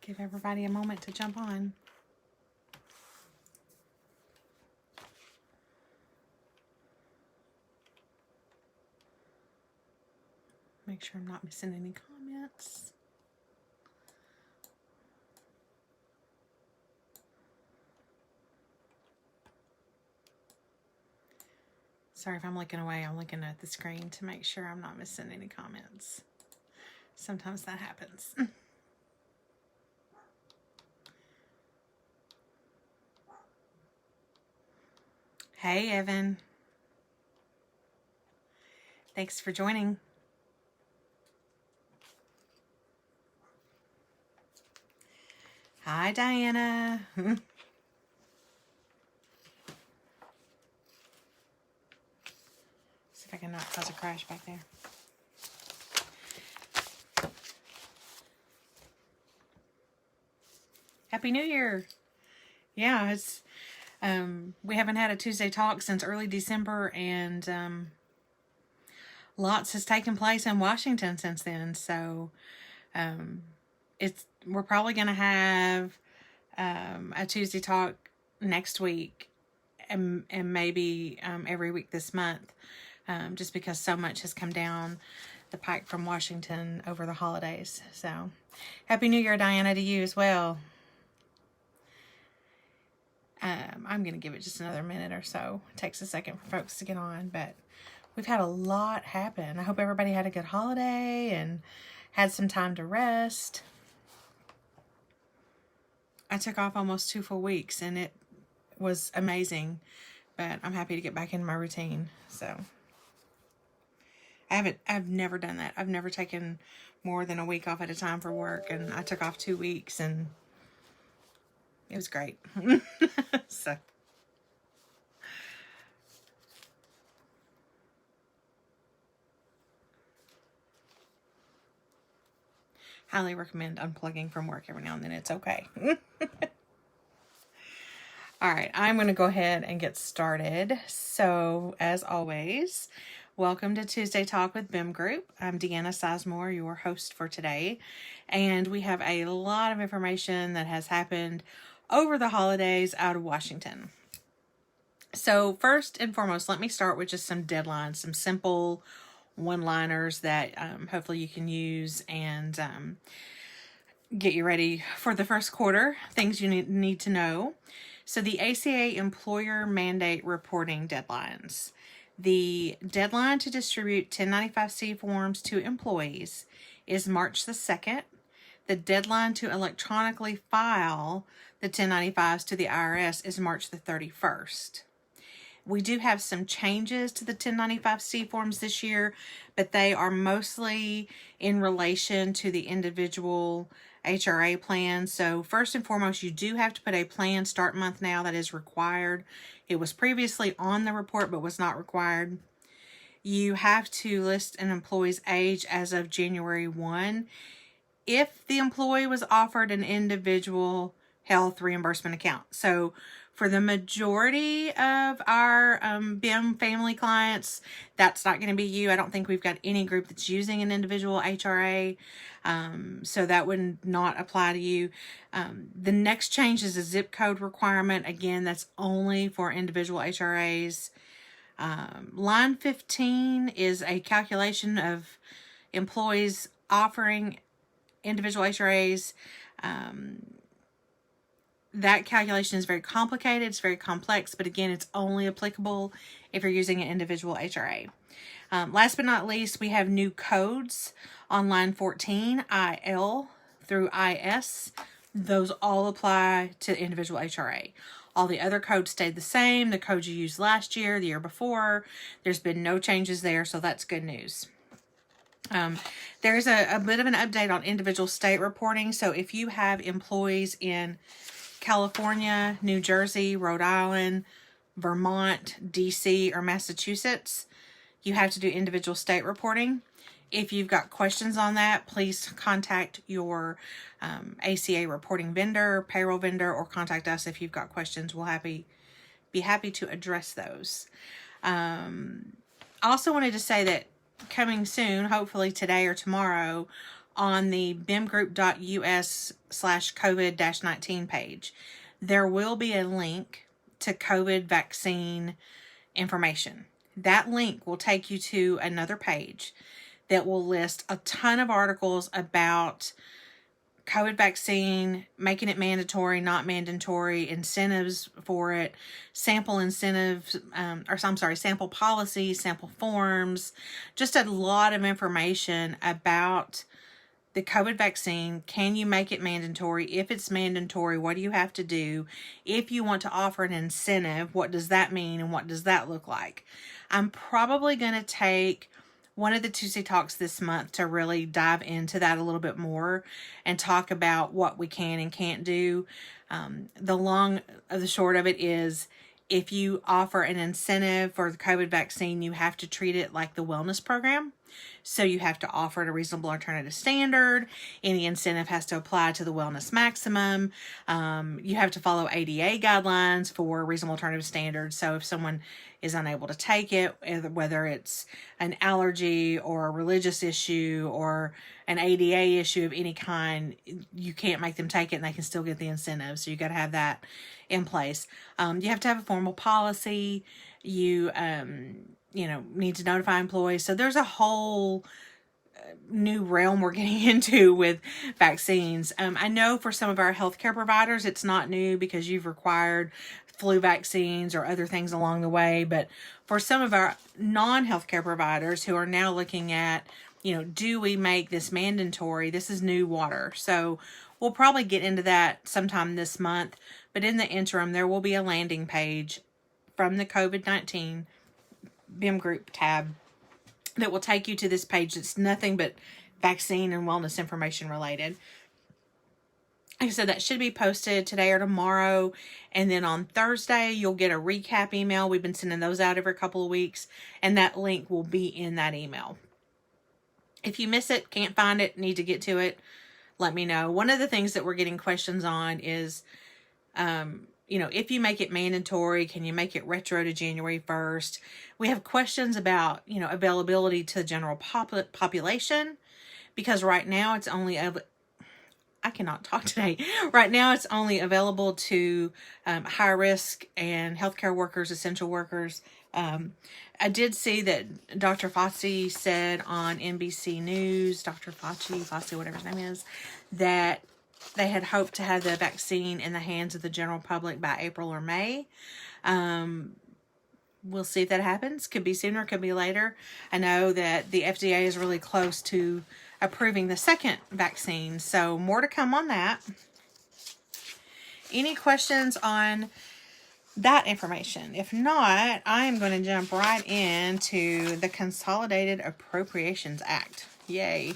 Give everybody a moment to jump on. Make sure I'm not missing any comments. Sorry if I'm looking away. I'm looking at the screen to make sure I'm not missing any comments. Sometimes that happens. Hey, Evan. Thanks for joining. Hi, Diana. See if I can not cause a crash back there. Happy New Year. Yeah, it's we haven't had a Tuesday talk since early December, and lots has taken place in Washington since then. So we're probably going to have a Tuesday talk next week, and maybe every week this month, just because so much has come down the pike from Washington over the holidays. So Happy New Year, Diana, to you as well. I'm going to give it just another minute or so. It takes a second for folks to get on, but we've had a lot happen. I hope everybody had a good holiday and had some time to rest. I took off almost 2 full weeks, and it was amazing, but I'm happy to get back into my routine. So I've never done that. I've never taken more than a week off at a time for work, and I took off 2 weeks, and it was great. So highly recommend unplugging from work every now and then. It's okay. All right, I'm going to go ahead and get started. So, as always, welcome to Tuesday Talk with Bim Group. I'm Deanna Sizemore, your host for today, and we have a lot of information that has happened over the holidays out of Washington. So, first and foremost, let me start with just some deadlines, some simple one-liners that hopefully you can use and get you ready for the first quarter, things you need to know. So the ACA employer mandate reporting deadlines. The deadline to distribute 1095-C forms to employees is March the 2nd. The deadline to electronically file the 1095s to the IRS is March the 31st. We do have some changes to the 1095-C forms this year, but they are mostly in relation to the individual HRA plan. So first and foremost, you do have to put a plan start month now. That is required. It was previously on the report, but was not required. You have to list an employee's age as of January 1 if the employee was offered an individual health reimbursement account. So for the majority of our BIM family clients, that's not going to be you. I don't think we've got any group that's using an individual HRA, so that would not apply to you. The next change is a zip code requirement. Again, that's only for individual HRAs. Line 15 is a calculation of employees offering individual HRAs. That calculation is very complicated. It's very complex, but again, it's only applicable if you're using an individual HRA. Last but not least, we have new codes on line 14, IL through IS. Those all apply to individual HRA. All the other codes stayed the same. The codes you used last year, the year before, there's been no changes there, so that's good news. There's a bit of an update on individual state reporting. So if you have employees in California, New Jersey, Rhode Island, Vermont, DC, or Massachusetts, you have to do individual state reporting. If you've got questions on that, please contact your ACA reporting vendor, payroll vendor, or contact us if you've got questions. We'll be happy to address those. Also wanted to say that coming soon, hopefully today or tomorrow, on the bimgroup.us/COVID-19 page, there will be a link to COVID vaccine information. That link will take you to another page that will list a ton of articles about COVID vaccine, making it mandatory, not mandatory, incentives for it, sample incentives, sample policies, sample forms, just a lot of information about the COVID vaccine. Can you make it mandatory? If it's mandatory, what do you have to do? If you want to offer an incentive, what does that mean and what does that look like? I'm probably going to take one of the Tuesday Talks this month to really dive into that a little bit more and talk about what we can and can't do. The long of the short of it is, if you offer an incentive for the COVID vaccine, you have to treat it like the wellness program. So you have to offer it a reasonable alternative standard. Any incentive has to apply to the wellness maximum. You have to follow ADA guidelines for reasonable alternative standards. So if someone is unable to take it, whether it's an allergy or a religious issue or an ADA issue of any kind, you can't make them take it and they can still get the incentive. So you got to have that in place. You have to have a formal policy. You need to notify employees. So there's a whole new realm we're getting into with vaccines. I know for some of our healthcare providers, it's not new because you've required flu vaccines or other things along the way. But for some of our non-healthcare providers who are now looking at, do we make this mandatory? This is new water. So we'll probably get into that sometime this month. But in the interim, there will be a landing page from the COVID-19 Bim Group tab that will take you to this page that's nothing but vaccine and wellness information related. Like I said, that should be posted today or tomorrow. And then on Thursday, you'll get a recap email. We've been sending those out every couple of weeks. And that link will be in that email. If you miss it, can't find it, need to get to it, let me know. One of the things that we're getting questions on is, if you make it mandatory, can you make it retro to January 1st? We have questions about, availability to the general population, because right now it's only, I cannot talk today. Right now it's only available to high risk and healthcare workers, essential workers. I did see that Dr. Fauci said on NBC News, Dr. Fauci, whatever his name is, that they had hoped to have the vaccine in the hands of the general public by April or May. We'll see if that happens. Could be sooner, could be later. I know that the FDA is really close to approving the second vaccine, so more to come on that. Any questions on that information? If not, I am going to jump right into the Consolidated Appropriations Act. Yay.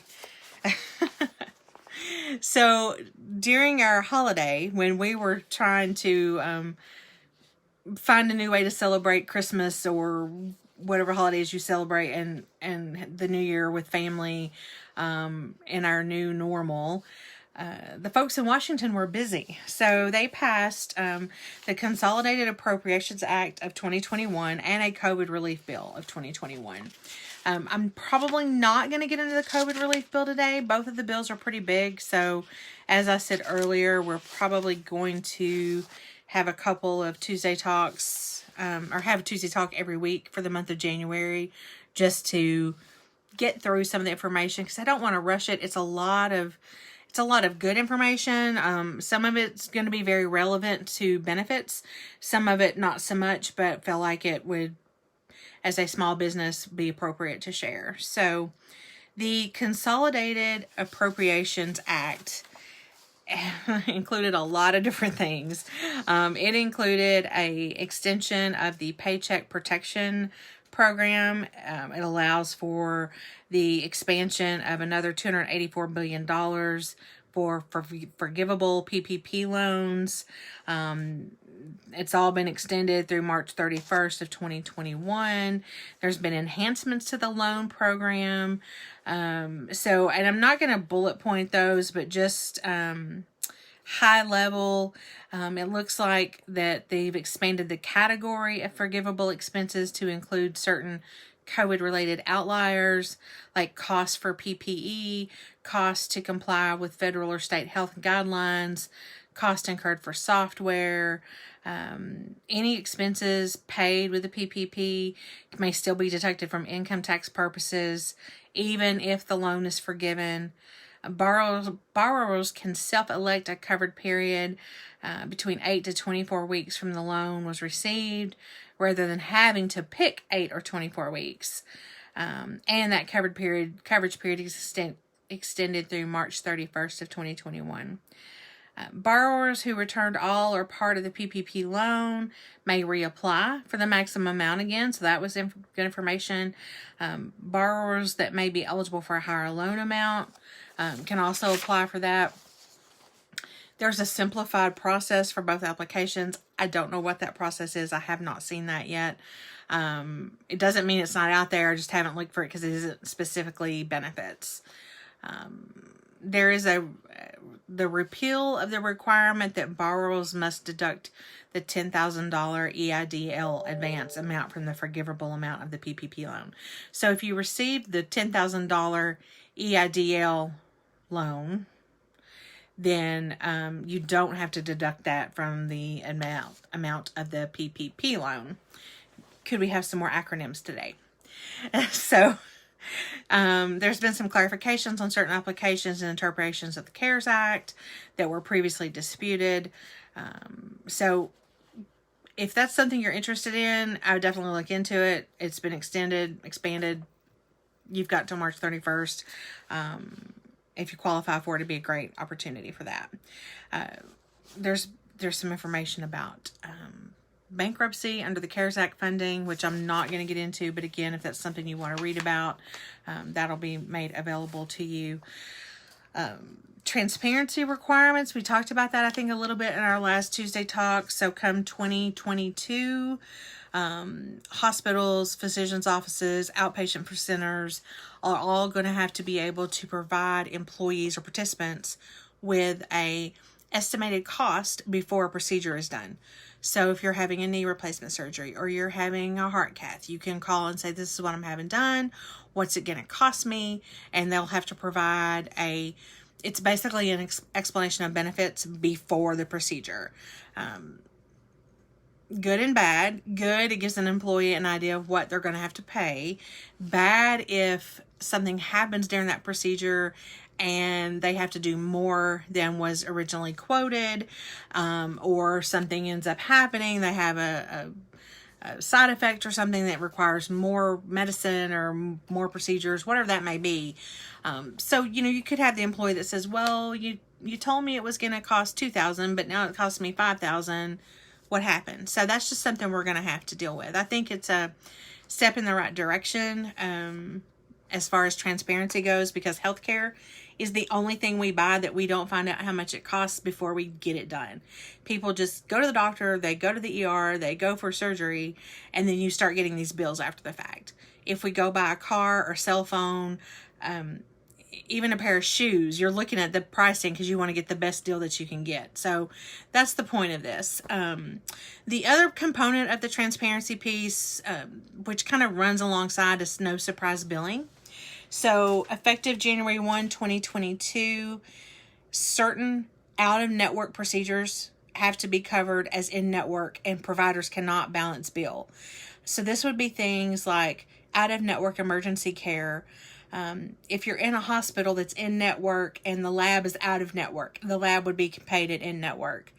So during our holiday, when we were trying to find a new way to celebrate Christmas or whatever holidays you celebrate and the New Year with family in our new normal, the folks in Washington were busy. So they passed the Consolidated Appropriations Act of 2021 and a COVID relief bill of 2021. I'm probably not going to get into the COVID relief bill today. Both of the bills are pretty big. So as I said earlier, we're probably going to have a couple of Tuesday Talks, or have a Tuesday Talk every week for the month of January, just to get through some of the information, because I don't want to rush it. It's a lot of good information. Some of it's going to be very relevant to benefits. Some of it not so much, but feel like it would, as a small business, be appropriate to share. So the Consolidated Appropriations Act included a lot of different things. It included a extension of the Paycheck Protection Program. It allows for the expansion of another $284 billion for forgivable PPP loans. It's all been extended through March 31st of 2021. There's been enhancements to the loan program. And I'm not going to bullet point those, but just high level, it looks like that they've expanded the category of forgivable expenses to include certain COVID-related outliers like costs for PPE, costs to comply with federal or state health guidelines, cost incurred for software. Any expenses paid with the PPP may still be deducted from income tax purposes, even if the loan is forgiven. Borrowers can self-elect a covered period between 8 to 24 weeks from the loan was received, rather than having to pick 8 or 24 weeks. And that coverage period is extended through March 31st of 2021. Borrowers who returned all or part of the PPP loan may reapply for the maximum amount again. So that was good information. Borrowers that may be eligible for a higher loan amount can also apply for that. There's a simplified process for both applications. I don't know what that process is. I have not seen that yet. It doesn't mean it's not out there. I just haven't looked for it because it isn't specifically benefits. There is the repeal of the requirement that borrowers must deduct the $10,000 EIDL advance amount from the forgivable amount of the PPP loan. So if you received the $10,000 EIDL loan, then you don't have to deduct that from the amount of the PPP loan. Could we have some more acronyms today? So there's been some clarifications on certain applications and interpretations of the CARES Act that were previously disputed. So if that's something you're interested in, I would definitely look into it. It's been expanded. You've got till March 31st. If you qualify for it, it'd be a great opportunity for that. There's some information about bankruptcy under the CARES Act funding, which I'm not going to get into, but again, if that's something you want to read about, that'll be made available to you. Transparency requirements, we talked about that I think a little bit in our last Tuesday talk. So come 2022, hospitals, physicians' offices, outpatient centers are all going to have to be able to provide employees or participants with a estimated cost before a procedure is done. So if you're having a knee replacement surgery or you're having a heart cath, you can call and say, this is what I'm having done. What's it going to cost me? And they'll have to provide it's basically an explanation of benefits before the procedure. Good and bad. Good, it gives an employee an idea of what they're going to have to pay. Bad, if something happens during that procedure and they have to do more than was originally quoted, or something ends up happening, they have a side effect or something that requires more medicine or more procedures, whatever that may be. So, you could have the employee that says, well, you told me it was going to cost $2,000, but now it costs me $5,000. What happened? So that's just something we're going to have to deal with. I think it's a step in the right direction as far as transparency goes, because healthcare is the only thing we buy that we don't find out how much it costs before we get it done. People just go to the doctor, they go to the ER, they go for surgery, and then you start getting these bills after the fact. If we go buy a car or cell phone, even a pair of shoes, you're looking at the pricing because you want to get the best deal that you can get. So that's the point of this. The other component of the transparency piece, which kind of runs alongside, is no surprise billing. So effective January 1, 2022, certain out-of-network procedures have to be covered as in-network, and providers cannot balance bill. So this would be things like out-of-network emergency care. If you're in a hospital that's in-network and the lab is out-of-network, the lab would be paid at in-network.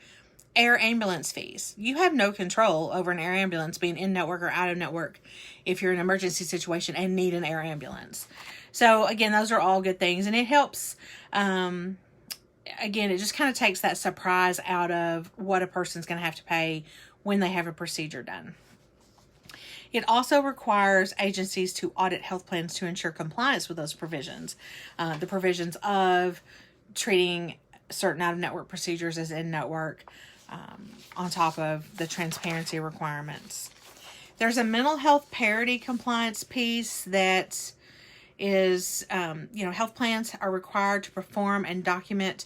Air ambulance fees. You have no control over an air ambulance being in-network or out-of-network if you're in an emergency situation and need an air ambulance. So again, those are all good things, and it helps. Again, it just kind of takes that surprise out of what a person's going to have to pay when they have a procedure done. It also requires agencies to audit health plans to ensure compliance with those provisions. The provisions of treating certain out-of-network procedures as in-network, on top of the transparency requirements. There's a mental health parity compliance piece that is, health plans are required to perform and document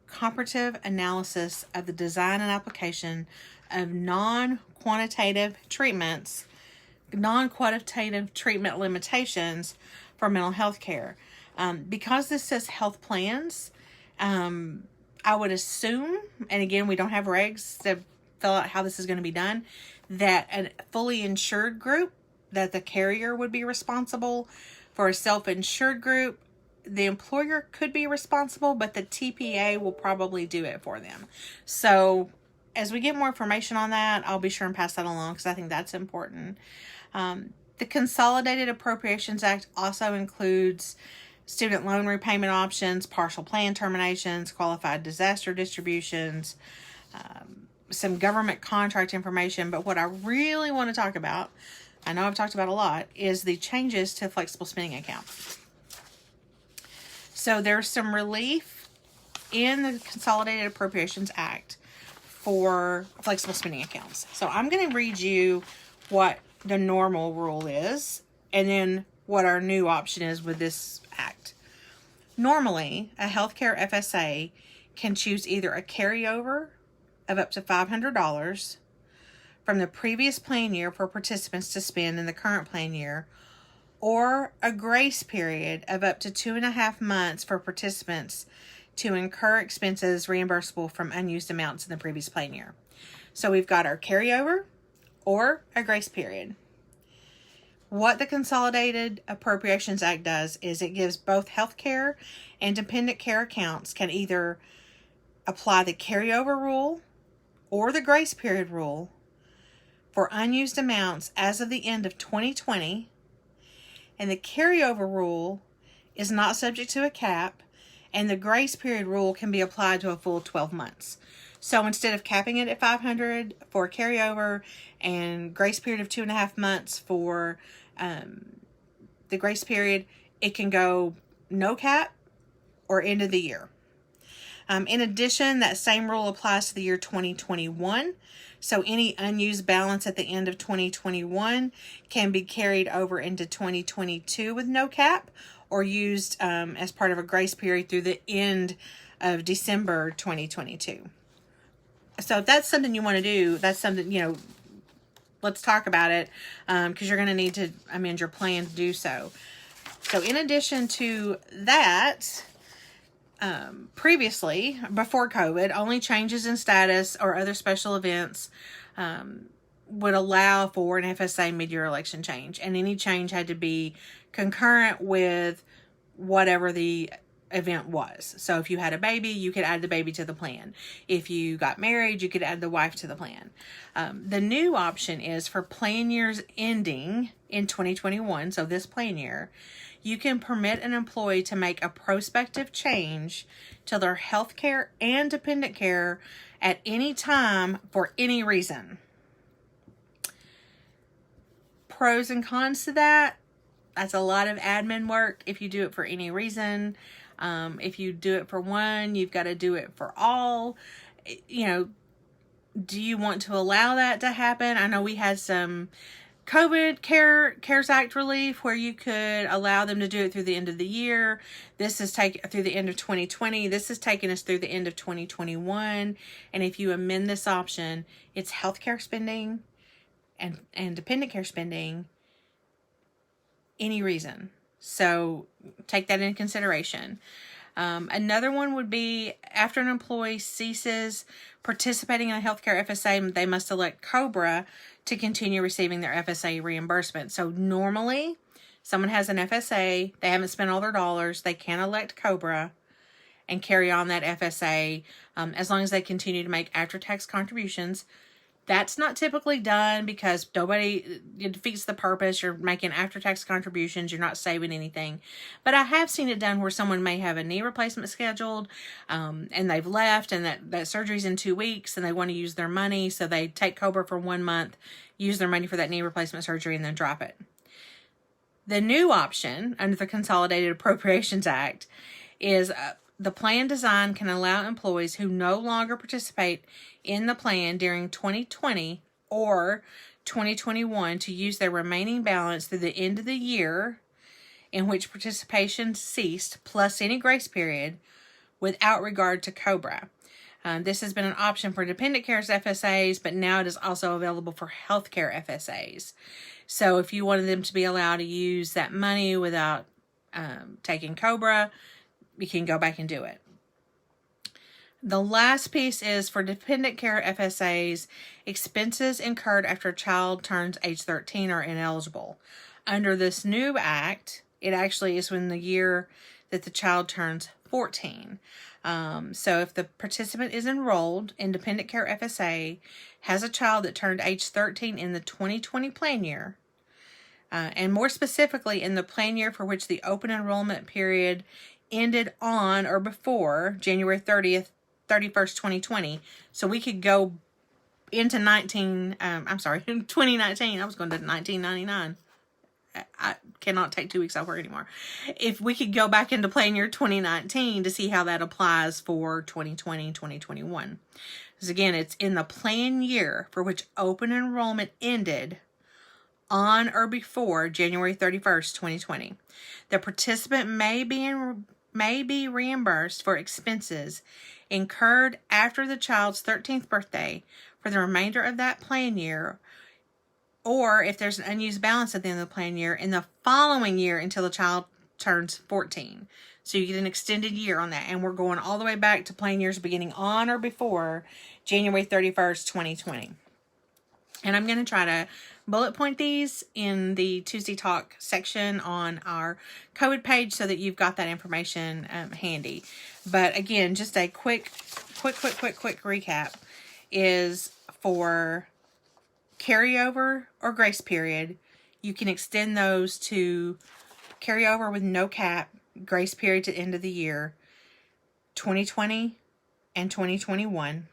comparative analysis of the design and application of non-quantitative treatments non-quantitative treatment limitations for mental health care. Because this says health plans, I would assume, and again, we don't have regs to fill out how this is going to be done, that a fully insured group, that the carrier would be responsible. For a self-insured group, the employer could be responsible, but the TPA will probably do it for them. So as we get more information on that, I'll be sure and pass that along because I think that's important. The Consolidated Appropriations Act also includes student loan repayment options, partial plan terminations, qualified disaster distributions, some government contract information. But what I really want to talk about, I know I've talked about a lot, is the changes to flexible spending account. So there's some relief in the Consolidated Appropriations Act for flexible spending accounts. So I'm going to read you what the normal rule is and then what our new option is with this act. Normally, a healthcare FSA can choose either a carryover of up to $500 from the previous plan year for participants to spend in the current plan year, or a grace period of up to 2.5 months for participants to incur expenses reimbursable from unused amounts in the previous plan year. So we've got our carryover or a grace period. What the Consolidated Appropriations Act does is it gives both healthcare and dependent care accounts can either apply the carryover rule or the grace period rule for unused amounts as of the end of 2020, and the carryover rule is not subject to a cap, and the grace period rule can be applied to a full 12 months. So instead of capping it at $500 for carryover and grace period of 2.5 months for the grace period, it can go no cap or end of the year. In addition, that same rule applies to the year 2021. So any unused balance at the end of 2021 can be carried over into 2022 with no cap, or used as part of a grace period through the end of December 2022. So if that's something you want to do, that's something, let's talk about it, because you're going to need to amend your plan to do so. So in addition to that, previously, before COVID, only changes in status or other special events would allow for an FSA mid-year election change. And any change had to be concurrent with whatever the event was. So if you had a baby, you could add the baby to the plan. If you got married, you could add the wife to the plan. The new option is for plan years ending in 2021, so this plan year, you can permit an employee to make a prospective change to their health care and dependent care at any time for any reason. Pros and cons to that: that's a lot of admin work if you do it for any reason. If you do it for one, you've got to do it for all. Do you want to allow that to happen? I know we had some COVID CARES Act relief where you could allow them to do it through the end of the year. This is through the end of 2020. This is taking us through the end of 2021. And if you amend this option, it's healthcare spending and dependent care spending, any reason. So take that into consideration. Another one would be after an employee ceases participating in a healthcare FSA, they must elect COBRA to continue receiving their FSA reimbursement. So normally, someone has an FSA, they haven't spent all their dollars, they can elect COBRA and carry on that FSA as long as they continue to make after-tax contributions. That's not typically done because it defeats the purpose. You're making after-tax contributions. You're not saving anything. But I have seen it done where someone may have a knee replacement scheduled and they've left and that surgery's in 2 weeks and they want to use their money. So they take COBRA for 1 month, use their money for that knee replacement surgery, and then drop it. The new option under the Consolidated Appropriations Act is the plan design can allow employees who no longer participate in the plan during 2020 or 2021 to use their remaining balance through the end of the year in which participation ceased, plus any grace period, without regard to COBRA. This has been an option for dependent care FSAs, but now it is also available for healthcare FSAs. So if you wanted them to be allowed to use that money without taking COBRA, you can go back and do it. The last piece is for dependent care FSAs, expenses incurred after a child turns age 13 are ineligible. Under this new act, it actually is when the year that the child turns 14. So if the participant is enrolled in dependent care FSA, has a child that turned age 13 in the 2020 plan year, and more specifically in the plan year for which the open enrollment period ended on or before January 31st, 2020. So we could go into 2019. I was going to 1999. I cannot take 2 weeks off work anymore. If we could go back into plan year 2019 to see how that applies for 2020, 2021. Because again, it's in the plan year for which open enrollment ended on or before January 31st, 2020. The participant may be reimbursed for expenses incurred after the child's 13th birthday for the remainder of that plan year, or if there's an unused balance at the end of the plan year in the following year until the child turns 14. So you get an extended year on that. And we're going all the way back to plan years beginning on or before January 31st, 2020. And I'm going to try to bullet point these in the Tuesday Talk section on our code page so that you've got that information handy. But again, just a quick recap is for carryover or grace period. You can extend those to carryover with no cap, grace period to end of the year, 2020 and 2021.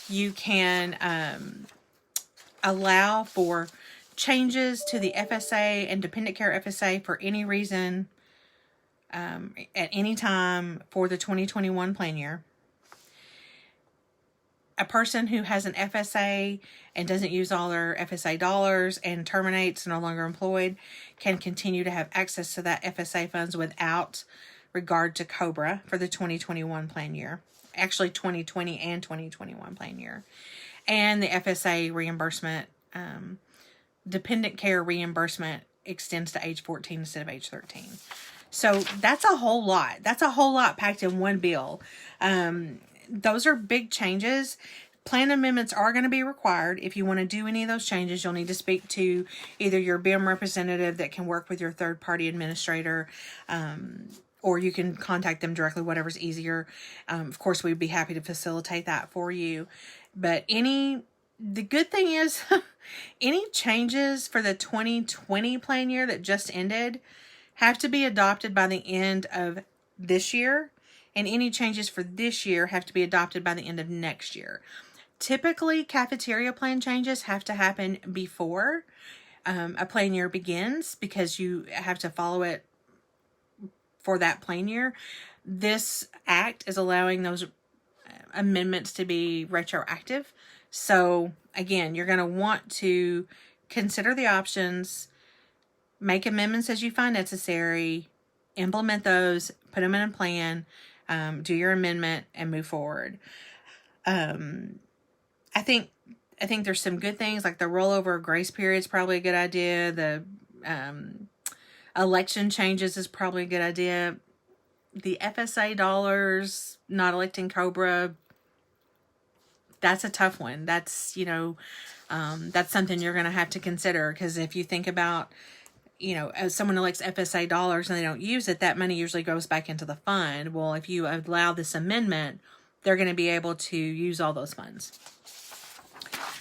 You can allow for changes to the FSA and dependent care FSA for any reason at any time for the 2021 plan year. A person who has an FSA and doesn't use all their FSA dollars and terminates, no longer employed, can continue to have access to that FSA funds without regard to COBRA for the 2021 plan year. Actually, 2020 and 2021 plan year. And the FSA reimbursement, dependent care reimbursement extends to age 14 instead of age 13. So that's a whole lot. That's a whole lot packed in one bill. Those are big changes. Plan amendments are going to be required. If you want to do any of those changes, you'll need to speak to either your BIM representative that can work with your third-party administrator, or you can contact them directly, whatever's easier. Of course, we'd be happy to facilitate that for you. But the good thing is, any changes for the 2020 plan year that just ended have to be adopted by the end of this year. And any changes for this year have to be adopted by the end of next year. Typically, cafeteria plan changes have to happen before a plan year begins because you have to follow it for that plan year. This act is allowing those amendments to be retroactive. So, again, you're going to want to consider the options, make amendments as you find necessary, implement those, put them in a plan, do your amendment, and move forward. I think there's some good things, like the rollover grace period is probably a good idea. The election changes is probably a good idea. The FSA dollars, not electing COBRA, that's a tough one. That's, that's something you're going to have to consider, because if you think about, as someone elects FSA dollars and they don't use it, that money usually goes back into the fund. Well, if you allow this amendment, they're going to be able to use all those funds.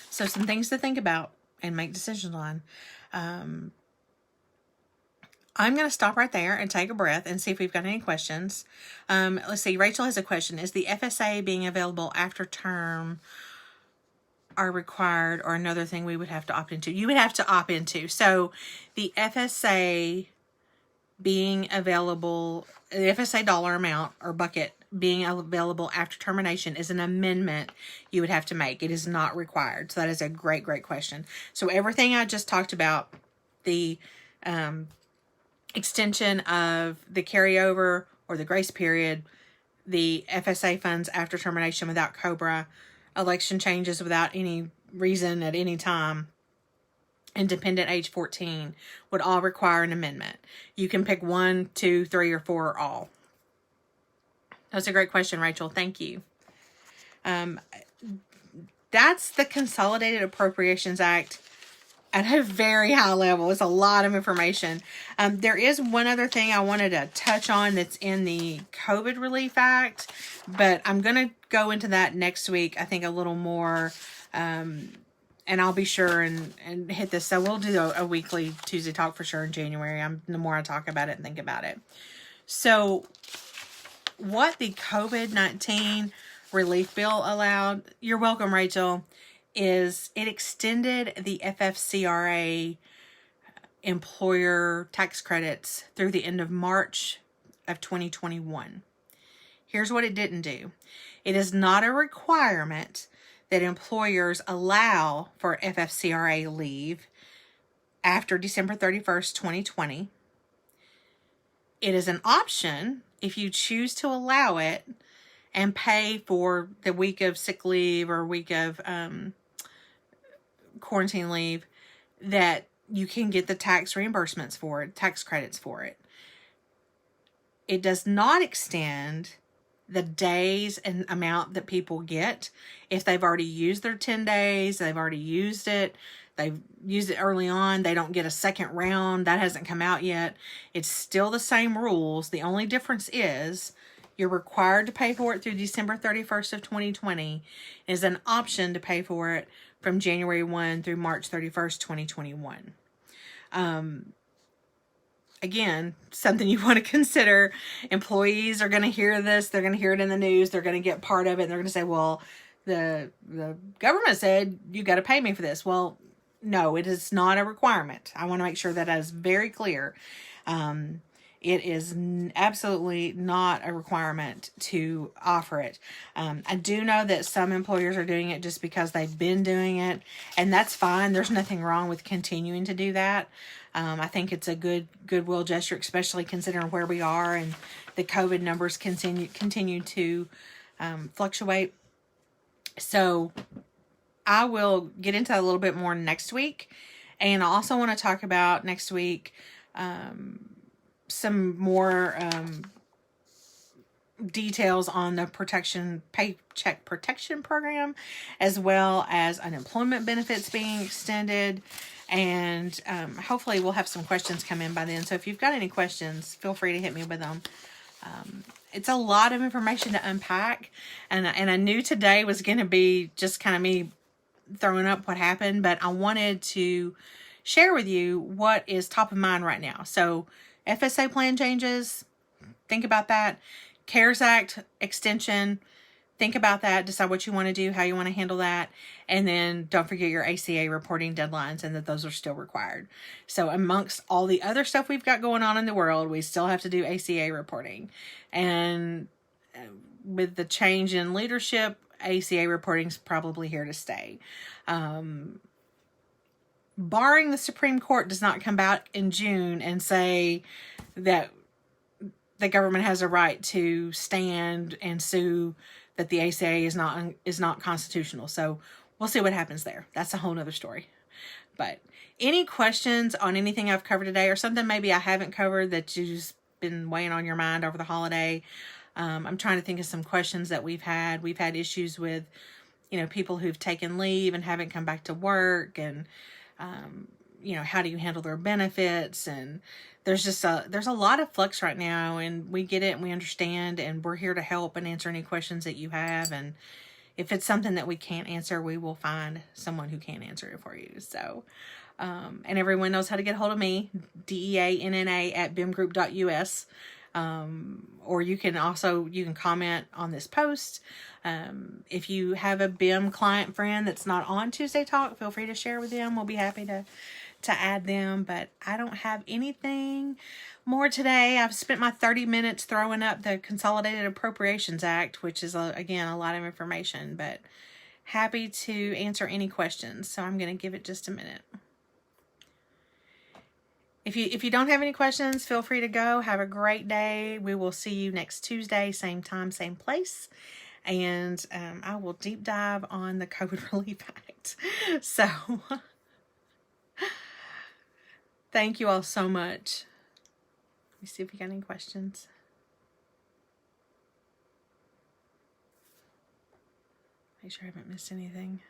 So some things to think about and make decisions on. I'm going to stop right there and take a breath and see if we've got any questions. Let's see. Rachel has a question. Is the FSA being available after term are required, or another thing we would have to opt into? You would have to opt into. So the FSA being available, the FSA dollar amount or bucket being available after termination is an amendment you would have to make. It is not required. So that is a great question. So everything I just talked about, the extension of the carryover or the grace period, the FSA funds after termination without COBRA, election changes without any reason at any time, and dependent age 14 would all require an amendment. You can pick 1, 2, 3, or 4, or all. That's a great question, Rachel. Thank you. That's the Consolidated Appropriations Act at a very high level. It's a lot of information. There is one other thing I wanted to touch on that's in the COVID Relief Act, but I'm going to go into that next week, I think, a little more, and I'll be sure and hit this. So we'll do a weekly Tuesday talk for sure in January. The more I talk about it and think about it. So what the COVID-19 relief bill allowed, you're welcome, Rachel, is it extended the FFCRA employer tax credits through the end of March of 2021. Here's what it didn't do. It is not a requirement that employers allow for FFCRA leave after December 31st, 2020. It is an option if you choose to allow it and pay for the week of sick leave or week of quarantine leave, that you can get the tax reimbursements for it, tax credits for it. It does not extend the days and amount that people get. If they've already used their 10 days, they've already used it, they've used it early on, they don't get a second round. That hasn't come out yet. It's still the same rules. The only difference is you're required to pay for it through December 31st of 2020. It is an option to pay for it from January 1 through March 31st, 2021. Again, something you want to consider. Employees are going to hear this. They're going to hear it in the news. They're going to get part of it. And they're going to say, well, the government said you got to pay me for this. Well, no, it is not a requirement. I want to make sure that is very clear. It is absolutely not a requirement to offer it. I do know that some employers are doing it just because they've been doing it, and that's fine. There's nothing wrong with continuing to do that. I think it's a goodwill gesture, especially considering where we are and the COVID numbers continue to fluctuate. So I will get into that a little bit more next week, and I also want to talk about next week some more details on the Paycheck Protection Program, as well as unemployment benefits being extended. And hopefully we'll have some questions come in by then. So if you've got any questions, feel free to hit me with them. It's a lot of information to unpack. And I knew today was going to be just kind of me throwing up what happened, but I wanted to share with you what is top of mind right now. So FSA plan changes, think about that. CARES Act extension, think about that. Decide what you want to do, how you want to handle that. And then don't forget your ACA reporting deadlines and that those are still required. So amongst all the other stuff we've got going on in the world, we still have to do ACA reporting. And with the change in leadership, ACA reporting is probably here to stay. Barring the Supreme Court does not come back in June and say that the government has a right to stand and sue that the ACA is not constitutional. So we'll see what happens there. That's a whole nother story. But any questions on anything I've covered today, or something maybe I haven't covered that you've been weighing on your mind over the holiday? I'm trying to think of some questions that we've had. We've had issues with, people who've taken leave and haven't come back to work, and how do you handle their benefits? And there's a lot of flux right now, and we get it and we understand, and we're here to help and answer any questions that you have. And if it's something that we can't answer, we will find someone who can answer it for you. So, and everyone knows how to get a hold of me, deanna@bimgroup.us. Or you can comment on this post. If you have a BIM client friend that's not on Tuesday Talk, feel free to share with them. We'll be happy to add them. But I don't have anything more today. I've spent my 30 minutes throwing up the Consolidated Appropriations Act, which is, again, a lot of information, but happy to answer any questions. So I'm going to give it just a minute. If you don't have any questions, feel free to go. Have a great day. We will see you next Tuesday, same time, same place. And I will deep dive on the COVID Relief Act. So, thank you all so much. Let me see if we got any questions. Make sure I haven't missed anything.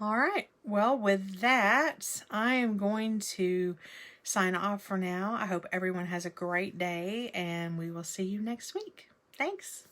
All right. Well, with that, I am going to sign off for now. I hope everyone has a great day, and we will see you next week. Thanks.